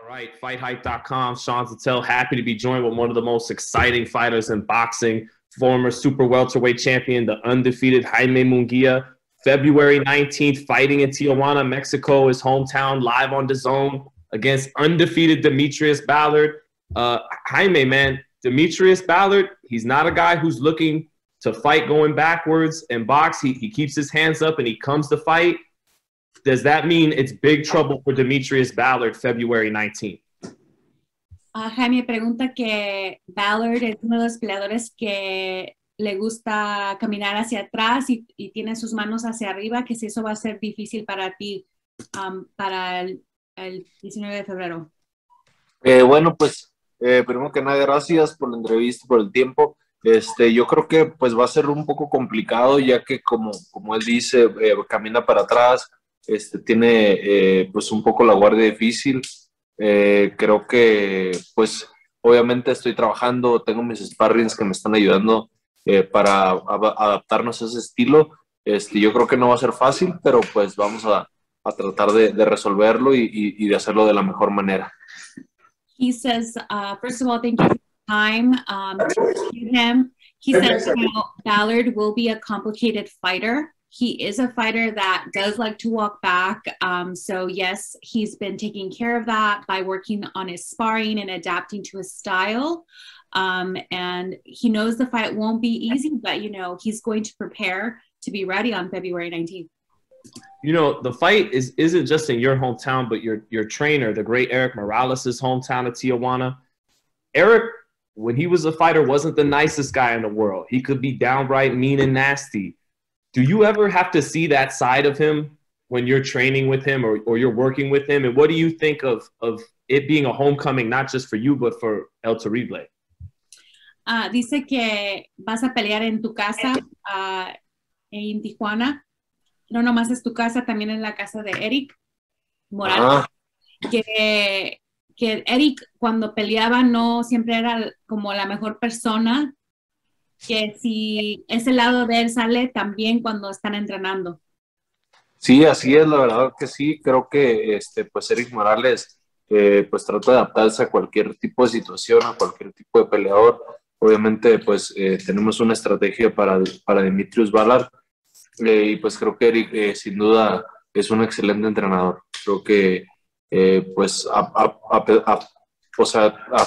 All right, FightHype.com, Sean Zattel, happy to be joined with one of the most exciting fighters in boxing, former super welterweight champion, the undefeated Jaime Munguia. February 19th, fighting in Tijuana, Mexico, his hometown, live on DAZN against undefeated D'Mitrius Ballard. Jaime, man, D'Mitrius Ballard, he's not a guy who's looking to fight going backwards and box. He keeps his hands up and he comes to fight. Does that mean it's big trouble for D'Mitrius Ballard February 19th? Jaime pregunta que Ballard es uno de los peleadores que le gusta caminar hacia atrás y tiene sus manos hacia arriba, que si eso va a ser difícil para ti para el 19 de febrero. Bueno, pues primero que nada, gracias por la entrevista, por el tiempo. Yo creo que pues va a ser un poco complicado, ya que como él dice, camina para atrás, tiene pues un poco la guardia difícil. Creo que pues obviamente estoy trabajando, tengo mis sparrings que me están ayudando para adaptarnos a ese estilo. Yo creo que no va a ser fácil, pero pues vamos a tratar de resolverlo y de hacerlo de la mejor manera. He says, first of all, thank you for your time to him. He says, Ballard will be a complicated fighter. He is a fighter that does like to walk back. So yes, he's been taking care of that by working on his sparring and adapting to his style. And he knows the fight won't be easy, but he's going to prepare to be ready on February 19th. The fight isn't just in your hometown, but your trainer, the great Eric Morales' hometown of Tijuana. Eric, when he was a fighter, wasn't the nicest guy in the world. He could be downright mean and nasty. Do you ever have to see that side of him when you're training with him or you're working with him? And what do you think of it being a homecoming, not just for you, but for El Terrible? Dice que vas a pelear en tu casa en Tijuana. No nomás es tu casa, también es la casa de Eric Morales. Que Eric cuando peleaba no siempre era como la mejor persona. Que si ese lado de él sale también cuando están entrenando. Sí, así es, la verdad que sí. Creo que pues Eric Morales pues trata de adaptarse a cualquier tipo de situación, a cualquier tipo de peleador. Obviamente pues tenemos una estrategia para D'Mitrius Ballard y pues creo que Eric sin duda es un excelente entrenador. Creo que pues a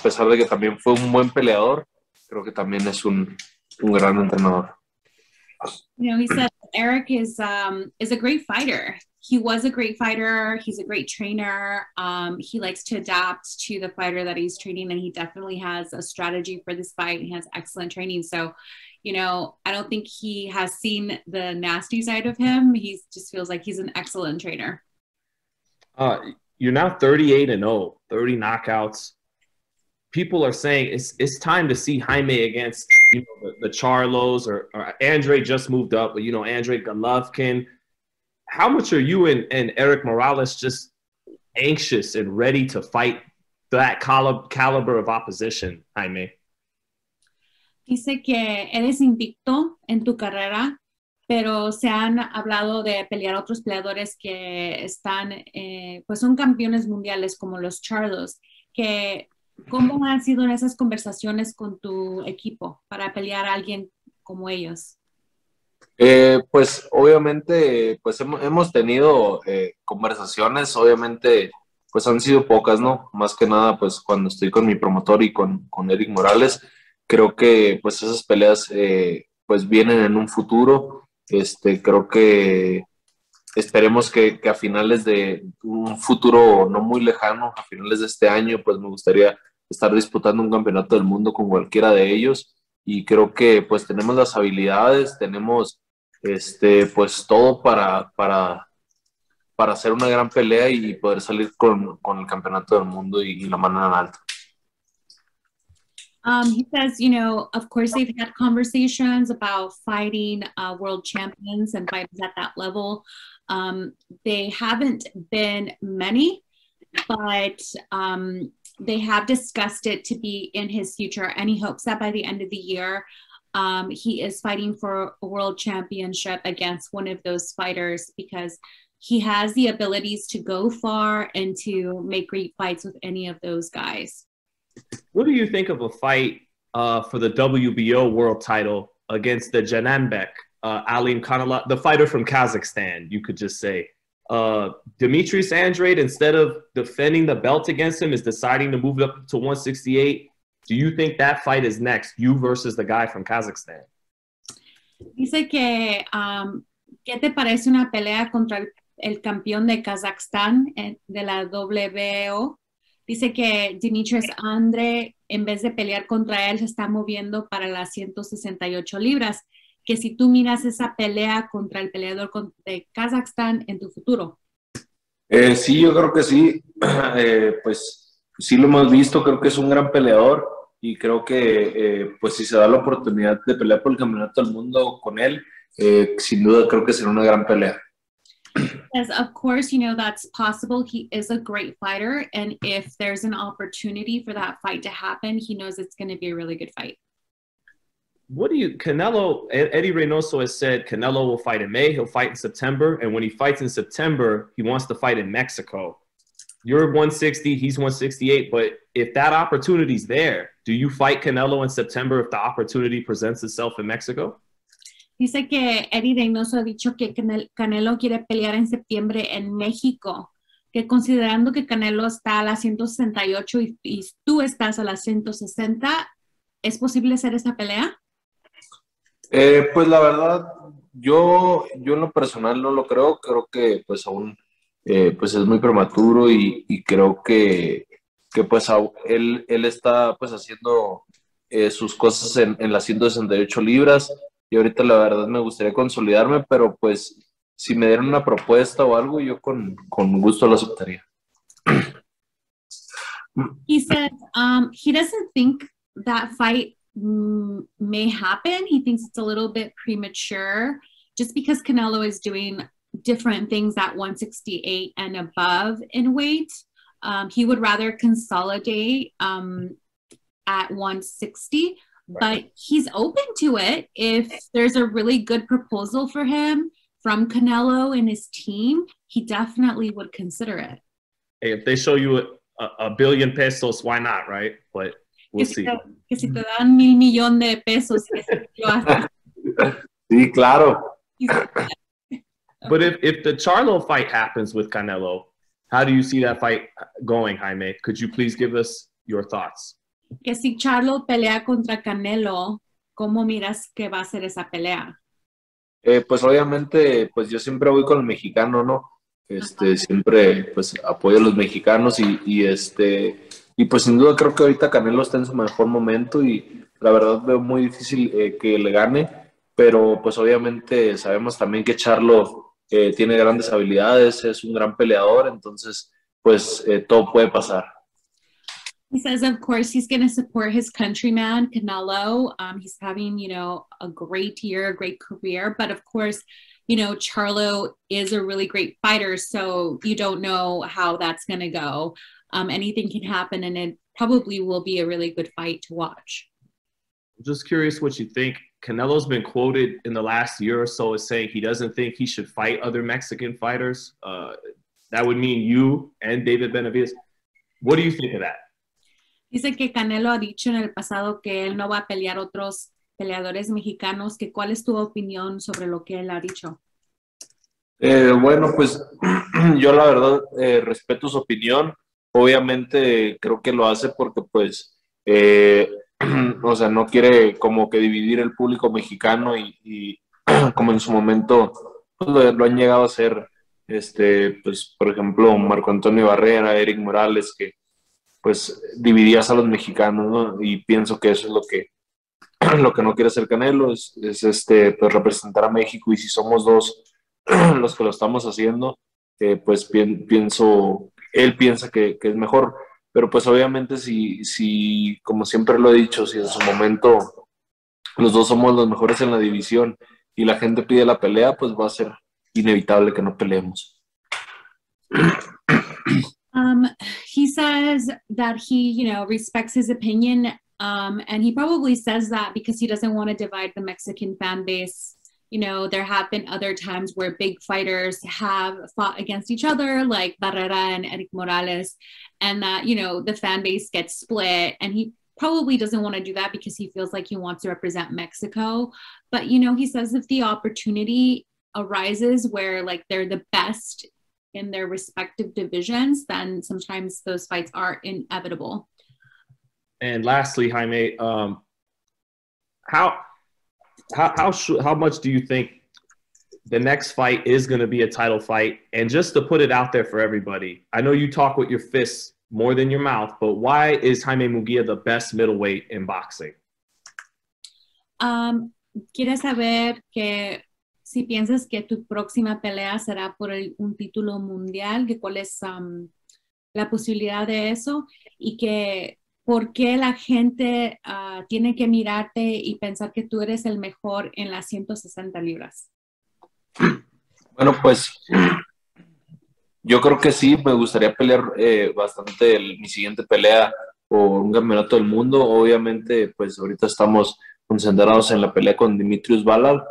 pesar de que también fue un buen peleador, creo que también es un gran entrenador. He said Eric is a great fighter. He was a great fighter. He's a great trainer. He likes to adapt to the fighter that he's training, and he definitely has a strategy for this fight. He has excellent training. So, I don't think he has seen the nasty side of him. He just feels like he's an excellent trainer. You're now 38-0, 30 knockouts. People are saying it's time to see Jaime against the Charlos or Andre just moved up, but Andre Golovkin. How much are you and Eric Morales just anxious and ready to fight that caliber of opposition, Jaime? Dice que eres invicto en tu carrera, pero se han hablado de pelear otros peleadores que están, pues son campeones mundiales como los Charlos, que ¿cómo han sido esas conversaciones con tu equipo para pelear a alguien como ellos? Pues obviamente pues hemos tenido conversaciones, obviamente pues han sido pocas, ¿no? Más que nada pues cuando estoy con mi promotor y con Eric Morales, creo que pues esas peleas pues vienen en un futuro. Creo que esperemos que a finales de un futuro no muy lejano, a finales de este año, pues me gustaría estar disputando un campeonato del mundo con cualquiera de ellos, y creo que pues tenemos las habilidades, tenemos pues todo para hacer una gran pelea y poder salir con el campeonato del mundo y la mano en alto. He says, of course they've had conversations about fighting world champions and fighters at that level. They haven't been many, but they have discussed it to be in his future, and he hopes that by the end of the year, he is fighting for a world championship against one of those fighters, because he has the abilities to go far and to make great fights with any of those guys. What do you think of a fight for the WBO world title against the Janambek, Alim Kanala, the fighter from Kazakhstan, you could just say? Demetrius Andrade, instead of defending the belt against him, is deciding to move it up to 168. Do you think that fight is next, you versus the guy from Kazakhstan? Dice que, ¿qué te parece una pelea contra el campeón de Kazajstán de la WBO? Dice que Demetrius Andrade, en vez de pelear contra él, se está moviendo para las 168 libras. Que si tú miras esa pelea contra el peleador de Kazajstán en tu futuro. Sí, yo creo que sí. Pues sí lo hemos visto, creo que es un gran peleador y creo que pues si se da la oportunidad de pelear por el campeonato del mundo con él, sin duda creo que será una gran pelea. Yes, of course, you know, that's possible. He is a great fighter, and if there's an opportunity for that fight to happen, he knows it's going to be a really good fight. What do you, Canelo, Eddie Reynoso has said Canelo will fight in May, he'll fight in September, and when he fights in September, he wants to fight in Mexico. You're 160, he's 168, but if that opportunity's there, do you fight Canelo in September if the opportunity presents itself in Mexico? Dice que Eddie Reynoso ha dicho que Canelo quiere pelear en septiembre en México, que considerando que Canelo está a las 168 y tú estás a las 160, ¿es posible hacer esa pelea? Pues la verdad, yo en lo personal no lo creo que pues aún pues es muy prematuro y creo que pues él está pues haciendo sus cosas en las 168 libras y ahorita la verdad me gustaría consolidarme, pero pues si me dieran una propuesta o algo, yo con gusto lo aceptaría. He said he doesn't think that fight may happen. He thinks it's a little bit premature just because Canelo is doing different things at 168 and above in weight. He would rather consolidate at 160, but he's open to it. If there's a really good proposal for him from Canelo and his team, he definitely would consider it. Hey, if they show you a billion pesos, why not, right? But we'll see. Que si te dan $1,000,000,000 de pesos, lo haces. Sí, claro. But if the Charlo fight happens with Canelo, how do you see that fight going, Jaime? Could you please give us your thoughts? Que si Charlo pelea contra Canelo, ¿cómo miras que va a ser esa pelea? Pues obviamente, pues yo siempre voy con el mexicano, ¿no? Siempre pues apoyo a los mexicanos y pues sin duda creo que ahorita Canelo está en su mejor momento y la verdad veo muy difícil que le gane, pero pues obviamente sabemos también que Charlo tiene grandes habilidades, es un gran peleador, entonces pues todo puede pasar. He says, of course, he's going to support his countryman, Canelo. He's having, you know, a great year, a great career. But of course, you know, Charlo is a really great fighter. So you don't know how that's going to go. Anything can happen, and it probably will be a really good fight to watch. I'm just curious what you think. Canelo's been quoted in the last year or so as saying he doesn't think he should fight other Mexican fighters. That would mean you and David Benavidez. What do you think of that? Dice que Canelo ha dicho en el pasado que él no va a pelear otros peleadores mexicanos. Que ¿cuál es tu opinión sobre lo que él ha dicho? Bueno, pues yo la verdad respeto su opinión. Obviamente creo que lo hace porque pues, o sea, no quiere como que dividir el público mexicano y como en su momento pues, lo han llegado a hacer, pues por ejemplo Marco Antonio Barrera, Eric Morales, que pues dividías a los mexicanos, ¿no? Y pienso que eso es lo que no quiere hacer Canelo, es pues representar a México, y si somos dos los que lo estamos haciendo, pues él piensa que es mejor, pero pues obviamente si como siempre lo he dicho, si en su momento los dos somos los mejores en la división y la gente pide la pelea, pues va a ser inevitable que no peleemos. He says that he, you know, respects his opinion, and he probably says that because he doesn't want to divide the Mexican fan base You know, there have been other times where big fighters have fought against each other, like Barrera and Eric Morales, and that, you know, the fan base gets split, and he probably doesn't want to do that because he feels like he wants to represent Mexico. But, you know, he says if the opportunity arises where like they're the best in their respective divisions, then sometimes those fights are inevitable. And lastly, Jaime, how much do you think the next fight is going to be a title fight? And just to put it out there for everybody, I know you talk with your fists more than your mouth, but why is Jaime Munguia the best middleweight in boxing? ¿Quieres saber que si piensas que tu próxima pelea será por un título mundial, que cuál es la posibilidad de eso, y que por qué la gente tiene que mirarte y pensar que tú eres el mejor en las 160 libras? Bueno, pues yo creo que sí, me gustaría pelear bastante mi siguiente pelea por un campeonato del mundo. Obviamente, pues ahorita estamos concentrados en la pelea con D'Mitrius Ballard.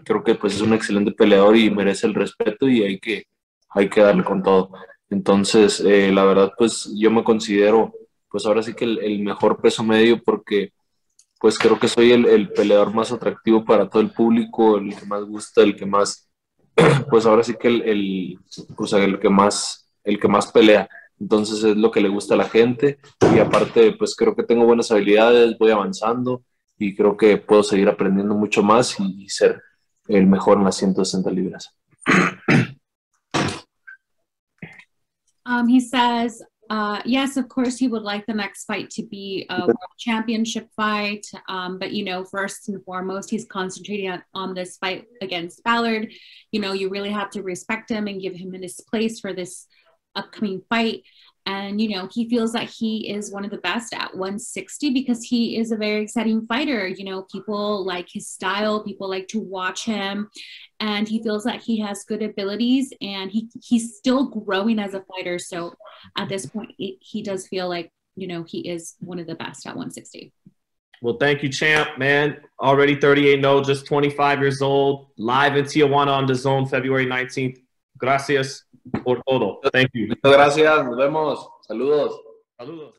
Creo que pues es un excelente peleador y merece el respeto y hay que darle con todo. Entonces, la verdad, pues yo me considero, pues ahora sí que el mejor peso medio porque pues creo que soy el peleador más atractivo para todo el público, el que más gusta, el que más, pues ahora sí que el que más pelea. Entonces es lo que le gusta a la gente y aparte pues creo que tengo buenas habilidades, voy avanzando y creo que puedo seguir aprendiendo mucho más y ser el mejor en las 160 libras. He says, yes, of course, he would like the next fight to be a world championship fight. But, you know, first and foremost, he's concentrating on this fight against Ballard. You know, you really have to respect him and give him his place for this upcoming fight. And, you know, he feels that he is one of the best at 160 because he is a very exciting fighter. You know, people like his style, people like to watch him, and he feels that he has good abilities and he's still growing as a fighter. So at this point, he does feel like, you know, he is one of the best at 160. Well, thank you, champ, man. Already 38-0, just 25 years old, live in Tijuana on DAZN, February 19th. Gracias por todo. Thank you. Muchas gracias. Nos vemos. Saludos. Saludos.